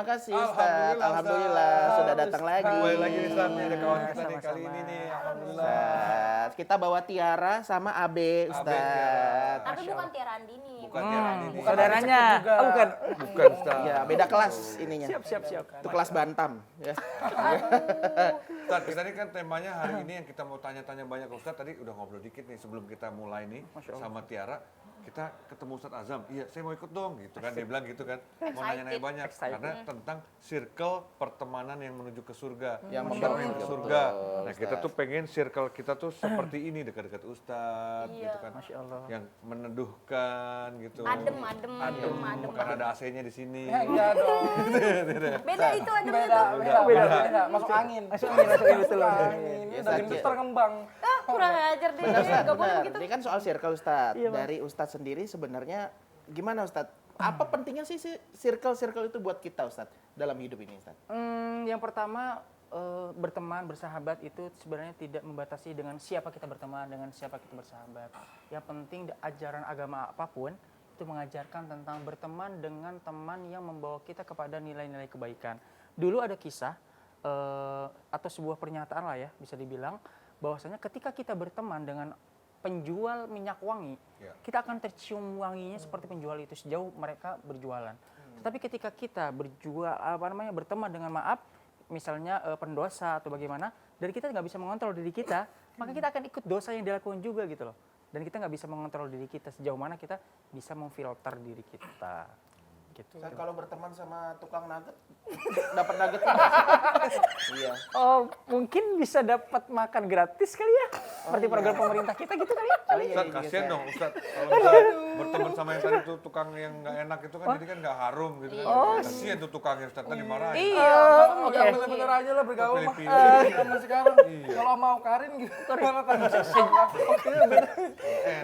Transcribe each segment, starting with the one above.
terima kasih Ustaz. Alhamdulillah sudah datang lagi. Kembali lagi nih Ustaz, ada kawan kita nih kali ini nih. Alhamdulillah. Ustaz, kita bawa Tiara sama Abe Ustaz. Tapi bukan Tiara Andini. Bukan Tiara Andini. Saudaranya. Oh, bukan. Bukan Ustaz. Ya, beda kelas ininya. Siap. Itu kelas Bantam ya. Ustaz, kita ini kan temanya hari ini yang kita mau tanya-tanya banyak ke Ustaz. Tadi udah ngobrol dikit nih sebelum kita mulai nih sama Tiara. Kita ketemu Ustaz Azam, iya saya mau ikut dong gitu kan, dia bilang gitu kan, mau nanya-nanya banyak karena tentang circle pertemanan yang menuju ke surga, Yang membawa membawa ke betul, surga. Nah Ustaz. kita tuh pengen circle kita tuh seperti ini, dekat-dekat Ustaz gitu kan, Masya Allah. yang meneduhkan gitu. Adem. Bukan ada AC-nya di sini. Enggak dong. Beda itu ademnya tuh. Beda. Masuk angin. Betul. Angin. Ya, Udah Ustaz, gendut ya. terkembang. Kurang ajar deh. Benar Ustaz, Gak boleh benar. begitu. Ini kan soal circle Ustaz. Iya, Bang. Dari Ustaz sendiri sebenarnya gimana Ustaz? Apa pentingnya sih circle itu buat kita Ustaz dalam hidup ini Ustaz? Yang pertama berteman, bersahabat itu sebenarnya tidak membatasi dengan siapa kita berteman, dengan siapa kita bersahabat. Yang penting ajaran agama apapun itu mengajarkan tentang berteman dengan teman yang membawa kita kepada nilai-nilai kebaikan. Dulu ada kisah atau sebuah pernyataan lah ya, bisa dibilang bahwasanya ketika kita berteman dengan penjual minyak wangi, kita akan tercium wanginya seperti penjual itu sejauh mereka berjualan. Tetapi ketika kita berteman dengan misalnya pendosa atau bagaimana, dan kita nggak bisa mengontrol diri kita, maka kita akan ikut dosa yang dilakukan juga gitu loh. Dan kita nggak bisa mengontrol diri kita sejauh mana kita bisa memfilter diri kita. Gitu. Ustaz, kalau berteman sama tukang nugget dapat nugget nggak? Iya. Oh, mungkin bisa dapat makan gratis kali ya, seperti program pemerintah kita gitu kali ya. Ustaz, kasihan dong Ustaz, kalau misalnya berteman sama yang tadi tuh tukang yang nggak enak itu kan jadi kan nggak harum gitu kan. Kasihan tuh tukangnya Ustaz, tadi dimarahin. Iya. Jangan bener-bener aja lah bergaul mah. Pilih-pilih. Zaman sekarang. Kalau mau Karin gitu. Gimana kan?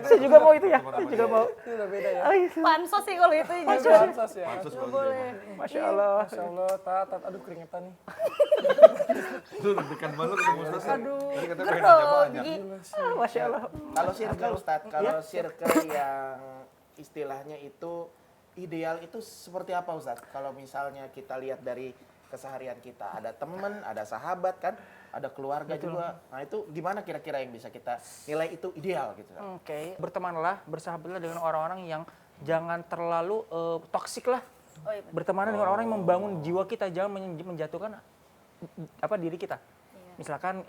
Saya juga mau itu ya, saya juga mau. Itu udah beda ya. Pansos sih kalau itu. Pansos ya. Pansus Gak bagus boleh. Masya Allah. Masya Allah, tat, aduh keringetan nih. Lu deg-degan banget ketemu Ustaz. Aduh. Tadi katanya pengen Grogi. nanya Masya Allah. Kalau circle Ustaz, kalau circle yang istilahnya itu ideal itu seperti apa Ustaz? Kalau misalnya kita lihat dari keseharian kita, ada teman, ada sahabat kan, ada keluarga juga. Nah itu gimana kira-kira yang bisa kita nilai itu ideal gitu? Oke, bertemanlah, bersahabatlah dengan orang-orang yang jangan terlalu toksik lah. Oh, iya, betul. Berteman dengan orang yang membangun jiwa kita, jangan menjatuhkan diri kita. Misalkan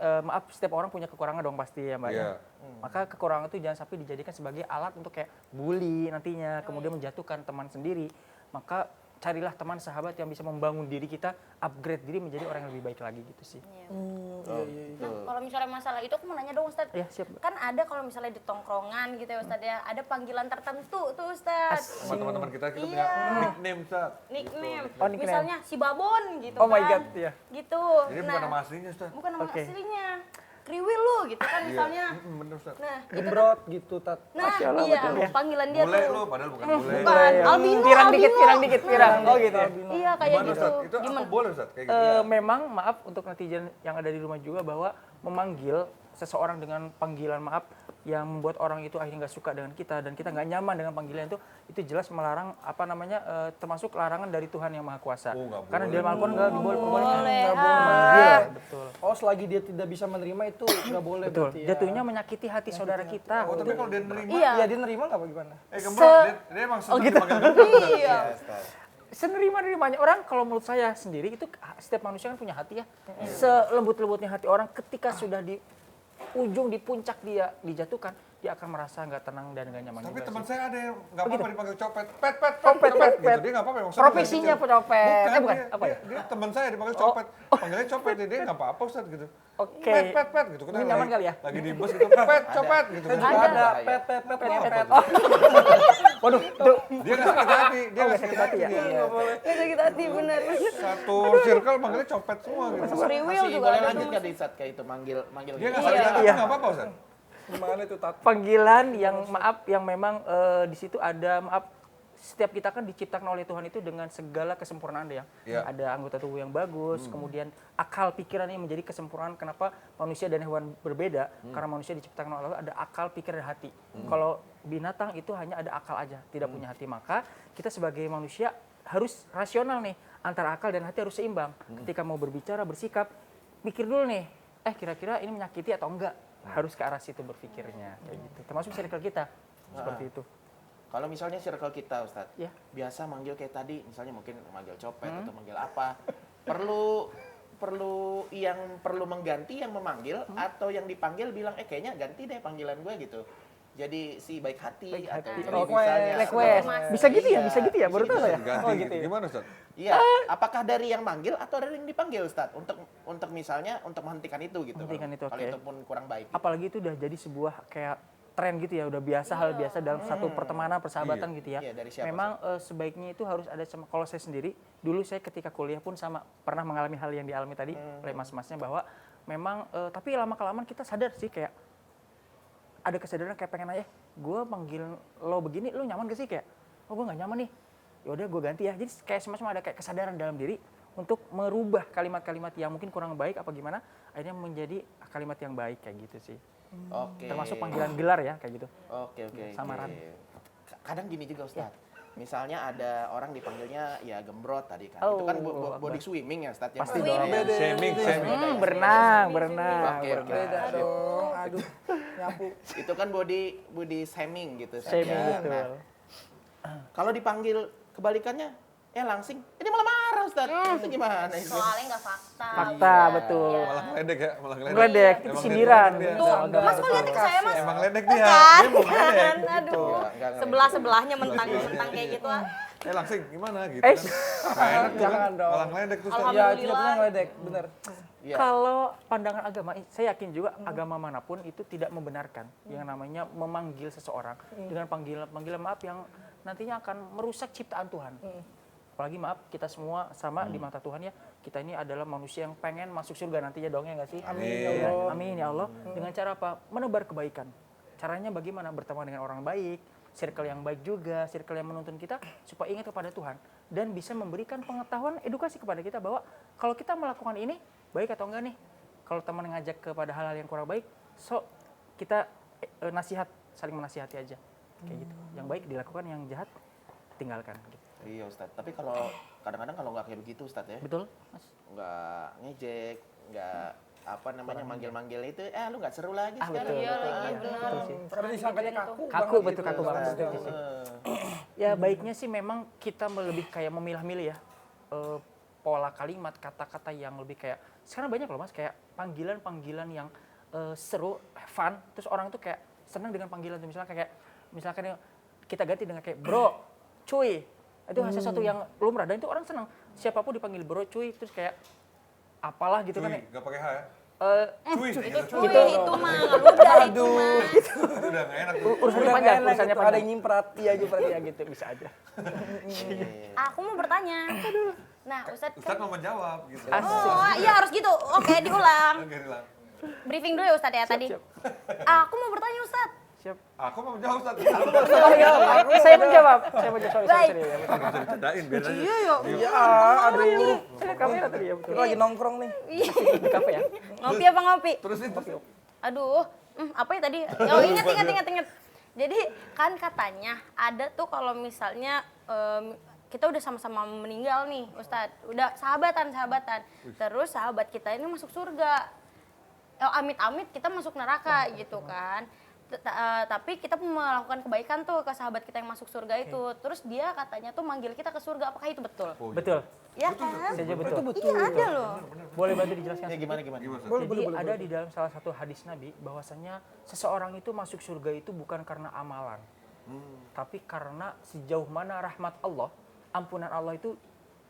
setiap orang punya kekurangan dong pasti ya Mbak. Iya. Maka kekurangan itu jangan sampai dijadikan sebagai alat untuk kayak bully nantinya, kemudian menjatuhkan teman sendiri. Maka carilah teman sahabat yang bisa membangun diri kita, upgrade diri menjadi orang yang lebih baik lagi gitu sih. Nah, kalau misalnya masalah itu aku mau nanya dong Ustadz. Iya, siap. Kan ada kalau misalnya di tongkrongan gitu ya Ustadz ya, ada panggilan tertentu tuh Ustadz. sama teman-teman kita Iya. punya nickname Ustaz. Nickname. Oh, nickname. Misalnya si Babon gitu Oh my kan. God, iya. Gitu. Jadi bukan nama aslinya Ustaz. Bukan nama Oke. aslinya. Kriwil lu gitu kan misalnya. Bener Ustaz. Nah, itu Gembrot gitu, tat. nah Allah, iya betul ya. panggilan dia Bule tuh. lu, padahal bukan bule. Bukan, albino, Pirang dikit, albino. pirang dikit, pirang. Oh gitu ya. Iya kayak Gimana gitu. Ustaz? Itu apa Gimana? boleh Ustaz? Kayak gitu. Memang maaf untuk netizen yang ada di rumah juga bahwa memanggil seseorang dengan panggilan maaf yang membuat orang itu akhirnya nggak suka dengan kita dan kita nggak nyaman dengan panggilan itu jelas melarang termasuk larangan dari Tuhan yang Maha Kuasa. Oh, nggak Karena boleh. dia Al-Quran nggak dibolehkan. Boleh. Memanggil, betul. Oh, selagi dia tidak bisa menerima itu nggak boleh Betul. berarti ya. Jatuhnya menyakiti hati saudara kita. Oh, tapi kalau dia nerima, Iya. Iya, dia nerima nggak bagaimana? gembrot, dia emang senang gitu. dipanggil gembrot. Iya. Senerima-nerimanya orang, kalau menurut saya sendiri itu setiap manusia kan punya hati ya. Selembut-lembutnya hati orang ketika sudah di ujung, di puncak dia dijatuhkan, dia akan merasa nggak tenang dan nggak nyaman. Tapi juga teman sih. saya ada yang nggak apa-apa dipanggil copet, pet, Copet, pet. gitu. Dia nggak apa-apa. emang senang Profesinya dari kecil. copet. Bukan, Dia, apa ya? dia teman saya dipanggil copet, panggilnya copet, dia nggak apa-apa Ustaz gitu. Oke. Pet gitu. Kita Ini nyaman lagi- kali ya? Lagi di bus gitu, pet, copet gitu. Juga ada pet. Waduh, tuh. Dia nggak sakit hati, dia nggak sakit hati ya. dia. Nggak sakit hati bener. Satu circle manggilnya copet semua gitu. Kriwil Masih juga boleh ada lanjut tuh. nggak di saat kayak itu manggil Dia gitu? nggak sakit hati, Iya. nggak apa-apa Ustaz. Gimana itu, tat? Panggilan yang maaf, yang memang di situ ada setiap kita kan diciptakan oleh Tuhan itu dengan segala kesempurnaan ya. Iya. Ada anggota tubuh yang bagus, kemudian akal pikirannya menjadi kesempurnaan. Kenapa manusia dan hewan berbeda? Karena manusia diciptakan oleh Allah ada akal, pikir, dan hati. Kalau binatang itu hanya ada akal aja, tidak punya hati. Maka kita sebagai manusia harus rasional nih antara akal dan hati harus seimbang. Ketika mau berbicara, bersikap, mikir dulu nih, kira-kira ini menyakiti atau enggak? Harus ke arah situ berpikirnya, kayak gitu. Termasuk circle kita, seperti itu. Kalau misalnya circle kita, Ustadz, Ya. biasa manggil kayak tadi, misalnya mungkin manggil copet atau manggil apa, perlu yang perlu mengganti yang memanggil atau yang dipanggil bilang kayaknya ganti deh panggilan gue gitu. Jadi si baik hati Baik atau hati. jadi Request. misalnya Request. Bisa gitu ya, Iya, bisa gitu ya, baru tahu saya. Ganti Oh gitu. gitu ya. Gimana Ustaz? Iya, apakah dari yang manggil atau dari yang dipanggil, Ustadz? Untuk misalnya untuk menghentikan itu gitu. Menghentikan itu, kalau oke. itu pun kurang baik. Apalagi itu udah jadi sebuah kayak tren gitu ya, udah biasa, hal biasa dalam satu pertemanan, persahabatan gitu ya. Iya, dari siapa, Memang sebaiknya itu harus ada sama, kalau saya sendiri, dulu saya ketika kuliah pun sama pernah mengalami hal yang dialami tadi oleh mas-masnya, bahwa memang tapi lama-kelamaan kita sadar sih, kayak ada kesadaran kayak pengen aja, gue manggil lo begini, lo nyaman gak sih, kayak oh gue nggak nyaman nih, yaudah gue ganti ya. Jadi kayak semacam ada kayak kesadaran dalam diri untuk merubah kalimat-kalimat yang mungkin kurang baik apa gimana, akhirnya menjadi kalimat yang baik kayak gitu sih. Oke. Termasuk panggilan gelar ya, kayak gitu. Oke. Samaran. Kadang gini juga, Ustadz. Misalnya ada orang dipanggilnya ya gembrot tadi kan. Oh, Itu kan body swimming ya, Ustadz. ya, Pasti maksudnya. dong. Shaming. Berenang. Oke. Beda dong. Aduh, nyapu. Itu kan body shaming gitu, Ustadz, Shaming, ya. betul. Nah, kalau dipanggil kebalikannya, langsing, ini malah marah, Ustadz. Itu gimana itu? Soalnya nggak fakta. Fakta, betul. Malah ngeledek ya, malah ngeledek. Ngeledek, itu Emang sindiran. dia. Tuh, Mas kok liatin saya, Mas? Emang ledek dia. Kan? Dia mau ngeledek. Aduh, Enggak, sebelah-sebelahnya mentang-mentang kayak gitu ah. Langsing gimana gitu Eh, kan. Nggak enak tuh kan. Jangan dong. Malah ngeledek tuh Ustaz. Alhamdulillah. Ya, tidak pernah ngeledek, bener. Iya. Kalau pandangan agama, saya yakin juga agama manapun itu tidak membenarkan yang namanya memanggil seseorang dengan panggilan maaf yang nantinya akan merusak ciptaan Tuhan. Apalagi maaf, kita semua sama di mata Tuhan ya. Kita ini adalah manusia yang pengen masuk surga nantinya dong, ya nggak sih? Amin ya Ya, Allah. amin ya Allah. Dengan cara apa? Menebar kebaikan. Caranya bagaimana? Berteman dengan orang baik, circle yang baik juga, circle yang menuntun kita supaya ingat kepada Tuhan dan bisa memberikan pengetahuan, edukasi kepada kita bahwa kalau kita melakukan ini baik atau enggak nih. Kalau teman ngajak kepada hal-hal yang kurang baik, so kita nasihat, saling menasihati aja. Kayak gitu. Yang baik dilakukan, yang jahat tinggalkan gitu. Iya, Ustadz. Tapi kalau kadang-kadang kalau nggak kayak begitu, Ustadz ya. Betul, Mas? Nggak ngejek, nggak apa namanya manggil-manggil itu, lu nggak seru lagi sekarang. betul. Iya lagi, Ah, benar. Betul sih. Karena disangkanya kaku. Kaku, banget betul, gitu. kaku banget. Betul. Setuju sih. eh. Ya baiknya sih memang kita lebih kayak memilah-milih ya pola kalimat, kata-kata yang lebih kayak sekarang banyak loh Mas, kayak panggilan-panggilan yang seru, fun, terus orang tuh kayak senang dengan panggilan itu, misalkan kita ganti dengan kayak bro, cuy, itu sesuatu yang lumrah dan itu orang senang, siapapun dipanggil bro, cuy, terus kayak apalah gitu kan ya. Cuy, nggak pakai H ya. Cuy, Itu gitu. cuy, itu mah udah itu mah. Itu udah nggak enak tuh. Urusannya Udah panjang, enak urusannya gitu, ada panjang. yang nyimprat. Iya juga ya gitu, bisa aja. Aku mau bertanya. Nah, Ustadz Ustaz kan, mau menjawab gitu. Asik. oh iya harus gitu. Oke, diulang. Oke, hilang. Briefing dulu ya Ustadz ya tadi. siap. Aku mau bertanya Ustadz. Siap. Aku mau menjawab Ustaz. Oh iya, saya menjawab. Sorry. Baik. Ya, Nggak bisa dicadain biar aja. Iya ya. Iya, aduh. saya kamera tadi ya, betul. Kita lagi nongkrong nih. Di kafe ya. Ngopi apa ngopi? Terusin. Aduh, apa ya tadi? Oh ingat. Jadi kan katanya ada tuh kalau misalnya kita udah sama-sama meninggal nih Ustadz, udah sahabatan. Terus sahabat kita ini masuk surga. Amit-amit kita masuk neraka gitu kan. Tapi kita pun melakukan kebaikan tuh ke sahabat kita yang masuk surga itu. Terus dia katanya tuh manggil kita ke surga. Apakah itu betul? Betul. Ya kan? Saja betul. Iya ada loh. Boleh bantu dijelaskan? Ya gimana? Gimana Ustaz? Jadi ada di dalam salah satu hadis Nabi bahwasanya seseorang itu masuk surga itu bukan karena amalan, tapi karena sejauh mana rahmat Allah, ampunan Allah itu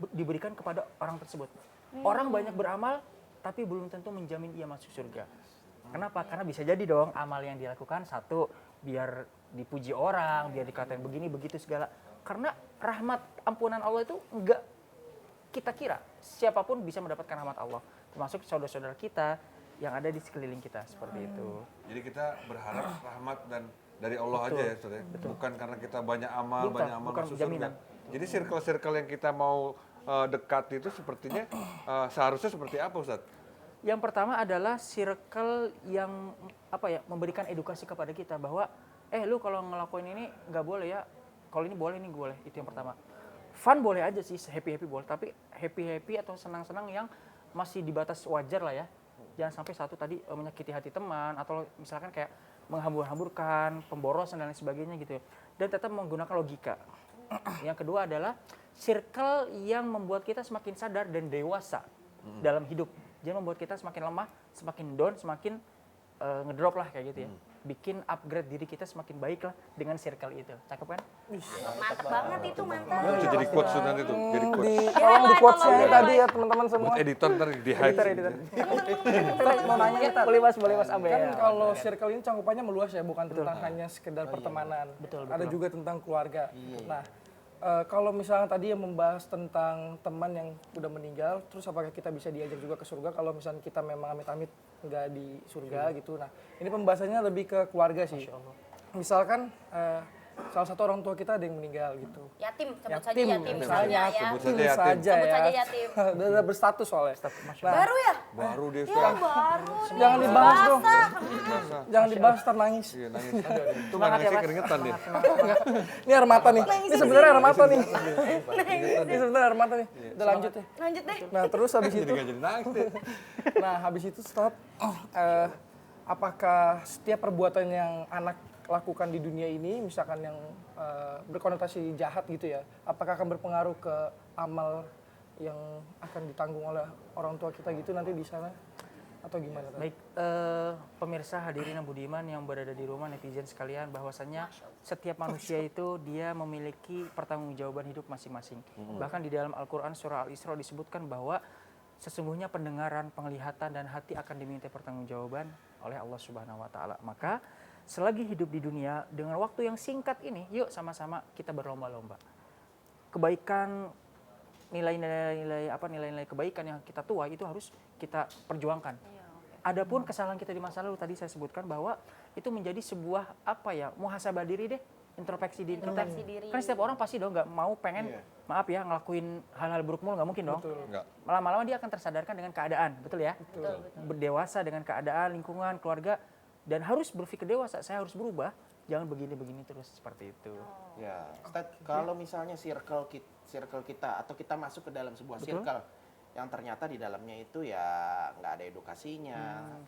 diberikan kepada orang tersebut. Orang banyak beramal, tapi belum tentu menjamin ia masuk surga. Kenapa? Karena bisa jadi dong amal yang dilakukan satu biar dipuji orang, biar dikatain begini begitu segala. Karena rahmat ampunan Allah itu enggak kita kira siapapun bisa mendapatkan rahmat Allah, termasuk saudara-saudara kita yang ada di sekeliling kita seperti itu. Jadi kita berharap rahmat dan dari Allah Betul. aja ya Ustaz ya. Bukan karena kita banyak amal, Bukan masuk jaminan. surga. Jadi circle-circle yang kita mau dekat itu sepertinya seharusnya seperti apa Ustaz? Yang pertama adalah circle yang memberikan edukasi kepada kita bahwa lu kalau ngelakuin ini nggak boleh ya, kalau ini boleh, ini boleh. Itu yang pertama. Fun boleh aja sih, happy-happy boleh, tapi happy-happy atau senang-senang yang masih di batas wajar lah ya. Jangan sampai satu tadi menyakiti hati teman atau misalkan kayak menghambur-hamburkan, pemborosan dan lain sebagainya gitu ya. Dan tetap menggunakan logika. Yang kedua adalah circle yang membuat kita semakin sadar dan dewasa dalam hidup. Jangan membuat kita semakin lemah, semakin down, semakin ngedrop lah kayak gitu ya. Bikin upgrade diri kita semakin baik lah dengan circle itu. Cakep kan? Mantap banget itu, mantap. Itu jadi quotes tuh nanti tuh, jadi quotes. Tolong di quotes-nya tolong, tadi ya teman-teman semua. Buat editor ntar di hide. Editor. Mau nanya nih, Tat. Boleh mas Abe. Kan kalau circle ini cangkupannya meluas ya, bukan tentang hanya sekedar pertemanan. Betul. Ada juga tentang keluarga. Nah, kalau misalnya tadi yang membahas tentang teman yang udah meninggal, terus apakah kita bisa diajak juga ke surga kalau misalnya kita memang amit-amit nggak di surga gitu. Nah, ini pembahasannya lebih ke keluarga sih. Misalkan salah satu orang tua kita ada yang meninggal gitu. Yatim, sebut saja Yatim, yatim misalnya misalnya ya. Sebut Yatim saja yatim. saja Sebut ya. saja yatim. Udah berstatus soalnya. Nah, Baru ya? Baru dia Ya Ustaz. baru. jangan dibahas dong. Biasa. Jangan dibahas, ntar nangis. Iya nangis. Itu nggak nangisnya keringetan dia. Ini air mata nih. Ini sebenarnya air mata nih. Ini sebenarnya air mata nih. Udah lanjut ya. Lanjut deh. Nah, terus habis Jadi itu, nggak jadi nangis deh. nah habis itu Ustaz, apakah setiap perbuatan yang anak lakukan di dunia ini, misalkan yang berkonotasi jahat gitu ya, apakah akan berpengaruh ke amal yang akan ditanggung oleh orang tua kita gitu nanti di sana atau gimana? Tad? Baik, pemirsa hadirin yang budiman yang berada di rumah, netizen sekalian, bahwasanya setiap manusia itu dia memiliki pertanggungjawaban hidup masing-masing. Bahkan di dalam Al-Quran surah Al-Isra disebutkan bahwa sesungguhnya pendengaran, penglihatan, dan hati akan diminta pertanggungjawaban oleh Allah Subhanahu Wa Taala. Maka selagi hidup di dunia dengan waktu yang singkat ini, yuk sama-sama kita berlomba-lomba. Kebaikan, nilai-nilai kebaikan yang kita tuai itu harus kita perjuangkan. Adapun kesalahan kita di masa lalu tadi saya sebutkan bahwa itu menjadi sebuah muhasabah diri deh, introspeksi diri kita. Introspeksi diri. Kan setiap orang pasti dong nggak mau pengen maaf ya ngelakuin hal-hal buruk mulu, nggak mungkin dong. Enggak. Lama-lama dia akan tersadarkan dengan keadaan, betul ya? Berdewasa dengan keadaan, lingkungan, keluarga, dan harus berpikir dewasa. Saya harus berubah, jangan begini-begini terus seperti itu. Ya, Ustaz, kalau misalnya circle kita atau kita masuk ke dalam sebuah circle yang ternyata di dalamnya itu ya nggak ada edukasinya,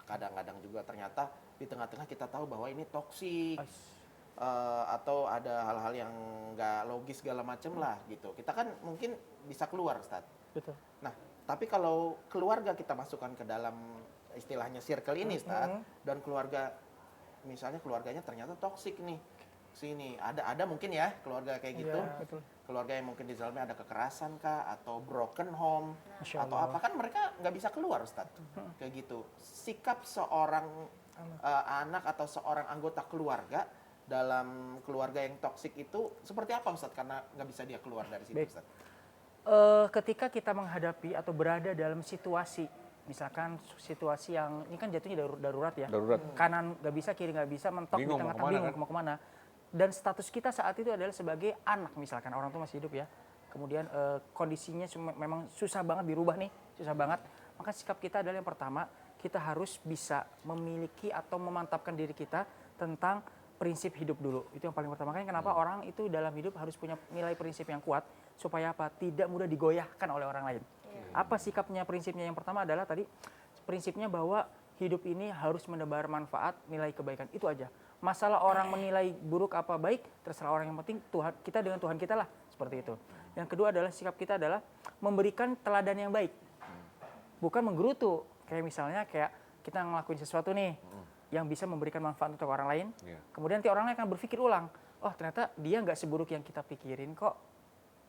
kadang-kadang juga ternyata di tengah-tengah kita tahu bahwa ini toksik atau ada hal-hal yang nggak logis segala macam lah gitu. Kita kan mungkin bisa keluar, Ustaz. Betul. Nah, tapi kalau keluarga kita masukkan ke dalam istilahnya circle ini, Ustaz, dan keluarga misalnya keluarganya ternyata toksik nih. Sini ada mungkin ya keluarga kayak gitu. betul. Keluarga yang mungkin di dalamnya ada kekerasan kah atau broken home Masya atau apa, kan mereka nggak bisa keluar, Ustaz. Kayak gitu. Sikap seorang anak atau seorang anggota keluarga dalam keluarga yang toksik itu seperti apa, Ustaz? Karena nggak bisa dia keluar dari situ, Baik. Ustaz. Ketika kita menghadapi atau berada dalam situasi, misalkan situasi yang ini kan jatuhnya darurat ya, Darurat. kanan nggak bisa, kiri nggak bisa, mentok di Bingung mau tengah-tengah, kemana, bingung kan? mau kemana. Dan status kita saat itu adalah sebagai anak, misalkan orang tua masih hidup ya, kemudian kondisinya memang susah banget dirubah nih, susah banget. Maka sikap kita adalah yang pertama, kita harus bisa memiliki atau memantapkan diri kita tentang prinsip hidup dulu. Itu yang paling pertama. Kan kenapa orang itu dalam hidup harus punya nilai prinsip yang kuat supaya apa? Tidak mudah digoyahkan oleh orang lain. Apa sikapnya, prinsipnya? Yang pertama adalah tadi prinsipnya bahwa hidup ini harus menebar manfaat, nilai kebaikan. Itu aja. Masalah orang menilai buruk apa baik, terserah orang, yang penting Tuhan kita dengan Tuhan kita lah, seperti itu. Yang kedua adalah sikap kita adalah memberikan teladan yang baik. Bukan menggerutu. Kayak misalnya kita ngelakuin sesuatu nih yang bisa memberikan manfaat untuk orang lain. Kemudian nanti orang lain akan berpikir ulang, oh ternyata dia nggak seburuk yang kita pikirin kok.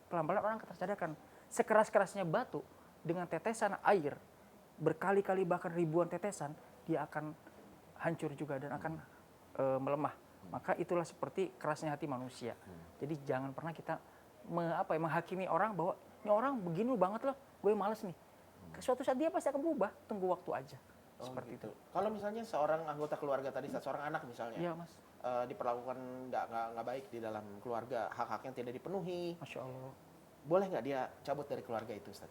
Pelan-pelan orang akan tersadarkan. Sekeras-kerasnya batu dengan tetesan air, berkali-kali bahkan ribuan tetesan, dia akan hancur juga dan akan melemah. Maka itulah seperti kerasnya hati manusia. Jadi jangan pernah kita menghakimi orang bahwa ini orang begini banget loh, gue males nih. Suatu saat dia pasti akan berubah, tunggu waktu aja. Seperti itu. Kalau misalnya seorang anggota keluarga tadi, seorang anak misalnya, Iya mas. diperlakukan nggak baik di dalam keluarga, hak-haknya tidak dipenuhi, Masya Allah. boleh nggak dia cabut dari keluarga itu, Ustaz?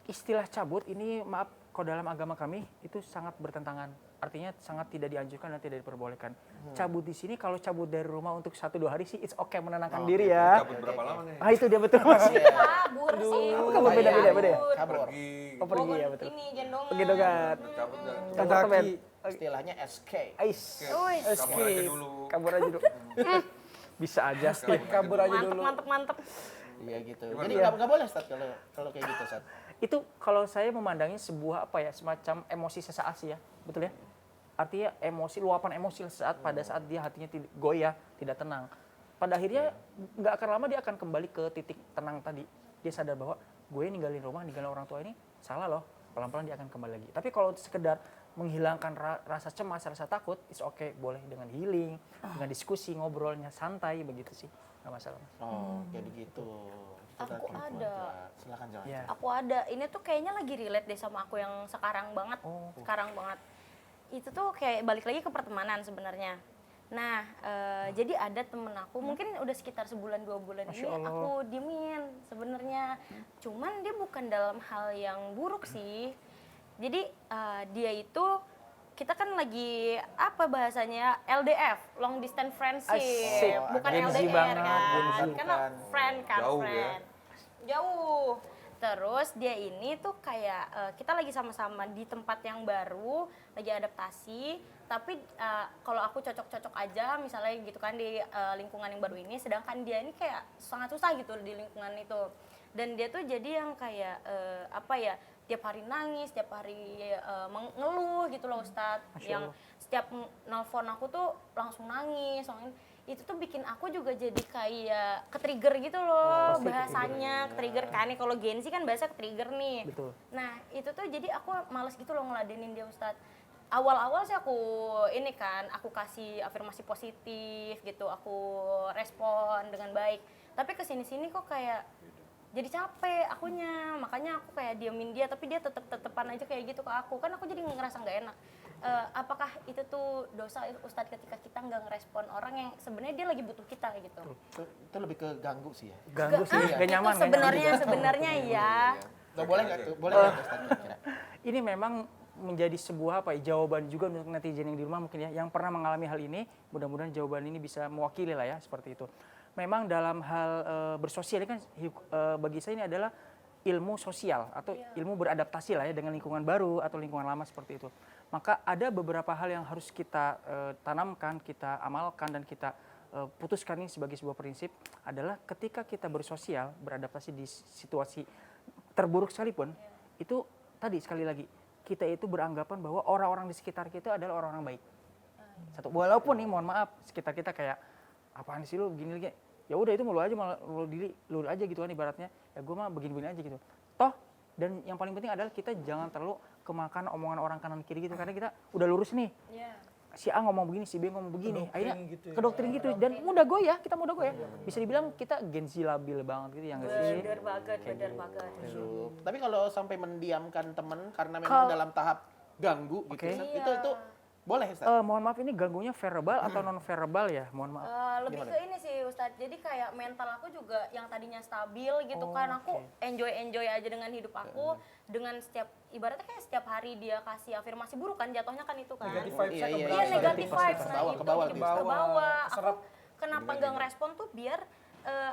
Istilah cabut ini maaf kalau dalam agama kami itu sangat bertentangan. Artinya sangat tidak dianjurkan dan tidak diperbolehkan. Cabut di sini kalau cabut dari rumah untuk 1-2 hari sih it's okay menenangkan diri ya. Cabut berapa lama nih? Ah itu dia betul Mas. Kabur sih. Kabur beda-beda, beda ya? Kabur. Pergi, Oh pergi ya betul. Ini gendongan. Gendongan. cabut dah. Apartemen. Istilahnya escape. Ais. Wih, Kabur aja dulu. Kabur aja dulu. Bisa aja sih. Kabur aja mantep dulu. mantep mantep. Iya gitu. Gimana? Jadi nggak boleh Ustaz kalau kayak gitu Ustaz. Itu kalau saya memandangnya sebuah apa ya, semacam emosi sesaat sih ya, betul ya? Artinya emosi, luapan emosi sesaat pada saat dia hatinya goyah, tidak tenang. Pada akhirnya nggak akan lama dia akan kembali ke titik tenang tadi. Dia sadar bahwa gue ninggalin rumah, ninggalin orang tua ini salah loh. Pelan-pelan dia akan kembali lagi. Tapi kalau sekedar menghilangkan rasa cemas, rasa takut, it's okay, boleh dengan healing, dengan diskusi, ngobrolnya santai begitu sih, nggak masalah. Mas. Oh, jadi gitu. Aku ada. Silakan jangan. Ya. Aku ada. Ini tuh kayaknya lagi relate deh sama aku yang sekarang banget. Oh. Sekarang banget. Itu tuh kayak balik lagi ke pertemanan sebenarnya. Nah, jadi ada temen aku, mungkin udah sekitar 1-2 bulan ini aku diemin sebenarnya. Cuman dia bukan dalam hal yang buruk sih. Jadi dia itu, kita kan lagi apa bahasanya, LDF, long distance friendship. Asik. Bukan Gen Z LDR banget, kan. Gen Z. Karena friend kan, Jauh ya. friend. Jauh. Terus dia ini tuh kayak kita lagi sama-sama di tempat yang baru, lagi adaptasi. Tapi kalau aku cocok-cocok aja, misalnya gitu kan di lingkungan yang baru ini, sedangkan dia ini kayak sangat susah gitu di lingkungan itu. Dan dia tuh jadi yang kayak apa ya, tiap hari nangis, tiap hari mengeluh gitu loh Ustadz. Yang setiap nelfon aku tuh langsung nangis, itu tuh bikin aku juga jadi kayak ke-trigger gitu loh bahasanya, ke-trigger kan nih, kalau Gen Z kan bahasa ke-trigger nih. Betul. Nah itu tuh jadi aku males gitu loh ngeladenin dia Ustadz. Awal-awal sih aku ini kan, aku kasih afirmasi positif gitu, aku respon dengan baik. Tapi kesini-sini kok kayak jadi capek akunya, makanya aku kayak diemin dia, tapi dia tetep-tetepan aja kayak gitu ke aku, kan aku jadi ngerasa nggak enak. Apakah itu tuh dosa Ustadz ketika kita nggak ngerespon orang yang sebenarnya dia lagi butuh kita gitu? Itu lebih ke ganggu sih ya. Ganggu sih, nggak nyaman. Itu sebenarnya ya. Nggak boleh nggak tuh? Boleh nggak Ustaz kira-kira? Ini memang menjadi sebuah apa ya, jawaban juga untuk netizen yang di rumah mungkin ya, yang pernah mengalami hal ini. Mudah-mudahan jawaban ini bisa mewakili lah ya, seperti itu. Memang dalam hal bersosial ini kan bagi saya ini adalah ilmu sosial atau ilmu beradaptasi lah ya dengan lingkungan baru atau lingkungan lama seperti itu. Maka ada beberapa hal yang harus kita tanamkan, kita amalkan dan kita putuskan ini sebagai sebuah prinsip adalah ketika kita bersosial, beradaptasi di situasi terburuk sekalipun, itu tadi sekali lagi kita itu beranggapan bahwa orang-orang di sekitar kita adalah orang-orang baik. Satu, walaupun nih mohon maaf sekitar kita kayak apaan sih lu begini lagi, ya udah itu malu aja, malu diri lu aja gitu kan ibaratnya, ya gue mah begini-begini aja gitu. Toh dan yang paling penting adalah kita jangan terlalu kemakan omongan orang kanan kiri gitu, karena kita udah lurus nih. Si A ngomong begini, si B ngomong begini, akhirnya kedoktrin gitu dan mudah goyah, kita mudah goyah. Bisa dibilang kita Gen Z labil banget gitu ya nggak sih? Bener banget. Tapi kalau sampai mendiamkan teman karena memang dalam tahap ganggu gitu, Ustaz, itu boleh Ustaz? Mohon maaf ini ganggunya verbal atau non verbal ya? Mohon maaf. Lebih ke ini sih Ustadz, jadi kayak mental aku juga yang tadinya stabil gitu kan, aku enjoy aja dengan hidup aku, dengan setiap, ibaratnya kayak setiap hari dia kasih afirmasi buruk kan, jatuhnya kan itu kan. Negatif vibes-nya Iya, Iya, negatif vibes, Ke nah bawah, itu ke bawah jadi tuh, ke bawah. Aku serap. kenapa nggak ngerespon tuh biar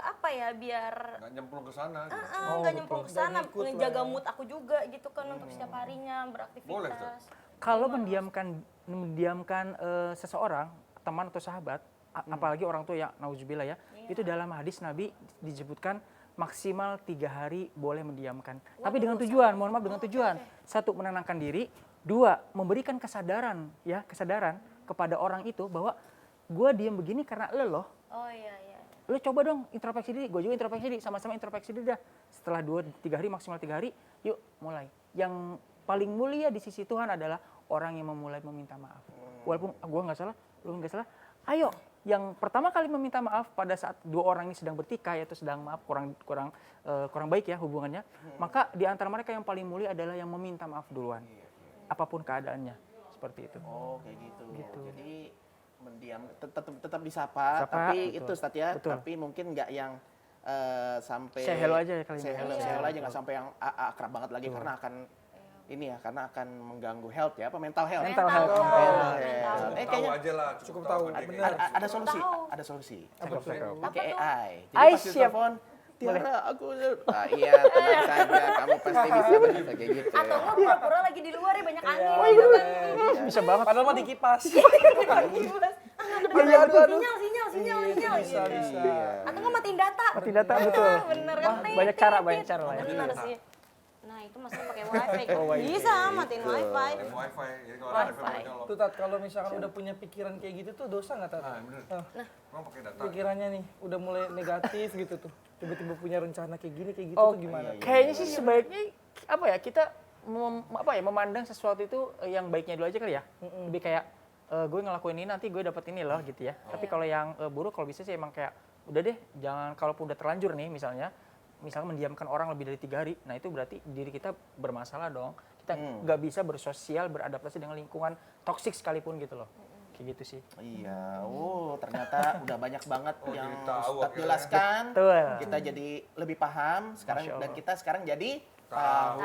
apa ya, biar Nggak nyemplung ke sana. gitu. nggak nyemplung ke sana, Nggak ngikut lah ngejaga ya. mood aku juga gitu kan untuk setiap harinya beraktivitas. Boleh, Ustaz. Kalau mendiamkan seseorang, teman atau sahabat, apalagi orang tua ya, nauzubillah ya, itu dalam hadis Nabi disebutkan maksimal 3 hari boleh mendiamkan. Tapi dengan tujuan, mohon maaf dengan tujuan. Satu, menenangkan diri. 2, memberikan kesadaran kepada orang itu bahwa gue diam begini karena lo loh. Oh iya. Lo coba dong introspeksi diri, gue juga introspeksi diri, sama-sama introspeksi diri dah. Setelah 2-3 hari, maksimal 3 hari, yuk mulai. Yang paling mulia di sisi Tuhan adalah orang yang memulai meminta maaf. Walaupun gue nggak salah, lu nggak salah, ayo. Yang pertama kali meminta maaf pada saat 2 orang ini sedang bertikai atau sedang kurang baik ya hubungannya, maka di antara mereka yang paling mulia adalah yang meminta maaf duluan, apapun keadaannya, seperti itu. Oh kayak gitu. Jadi mendiam, tetap disapa, Sapa, tapi betul. itu Ustaz ya, Betul. tapi mungkin nggak yang sampai Say hello aja ya kali say ini. hello Iya. aja nggak sampai yang akrab banget lagi karena akan ini ya karena akan mengganggu health ya, apa mental health. Mental health. Mental. Tahu Kayaknya aja lah, cukup tahu. kayak Bener. gitu. ada solusi, Tahu. ada solusi. Apa tuh? Pakai AI. Jadi Ai, pas siap. telepon, Tiara, aku iya tenang saja, kamu pasti bisa berkata kayak gitu. Atau enggak pura-pura lagi di luar ya banyak angin Iya, gitu kan. Bisa banget. Padahal mah di kipas. Sinyal, sinyal Bisa, gitu. bisa. Atau enggak matiin data. Matiin data, betul. Bener kan? Banyak cara, banyak cara lah ya. Bener sih. Nah, itu maksudnya pakai wifi. Oh, wifi. Bisa matiin wifi. Pakai wifi, jadi kalau ada Wifi. wifi nyolok. Tuh Tat, kalau misalkan udah punya pikiran kayak gitu tuh dosa nggak Tat? Nah, bener. Nah, Emang pakai data. pikirannya nih udah mulai negatif gitu tuh. Tiba-tiba punya rencana kayak gitu Oh, tuh gimana? Kayaknya sih sebaiknya apa ya kita memandang sesuatu itu yang baiknya dulu aja kali ya. Lebih kayak gue ngelakuin ini nanti gue dapet ini loh gitu ya. Tapi kalau yang buruk kalau bisa sih emang kayak udah deh jangan kalaupun udah terlanjur nih misalnya mendiamkan orang lebih dari 3 hari, nah itu berarti diri kita bermasalah dong. Kita nggak bisa bersosial, beradaptasi dengan lingkungan toksik sekalipun gitu loh. Kayak gitu sih. Iya, ternyata udah banyak banget yang jadi tahu Ustadz akhirnya. jelaskan. Betul. Kita jadi lebih paham sekarang Masya dan Allah. kita sekarang jadi Tahu.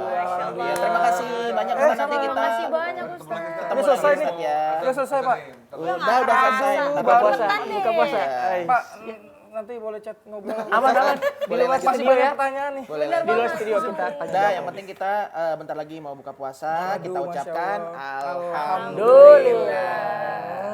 Alhamdulillah. Terima kasih banyak Ustadz nanti Terima kita. kasih banyak Ketemu Ustaz. lagi, Ketemu Ini selesai lagi, nih. Ustadz, ya. Udah selesai, Pak. Udah selesai. Buka puasa, Bentar buka deh. puasa. Iya. Ay. Pak, nanti boleh chat ngobrol. Aman aman. Di Boleh luar lanjut. masih Masih boleh banyak ya. pertanyaan nih. Boleh Di lanjut. luar studio kita. Udah, yang penting kita bentar lagi mau buka puasa, Waduh, kita Masya ucapkan Allah. alhamdulillah. Alhamdulillah.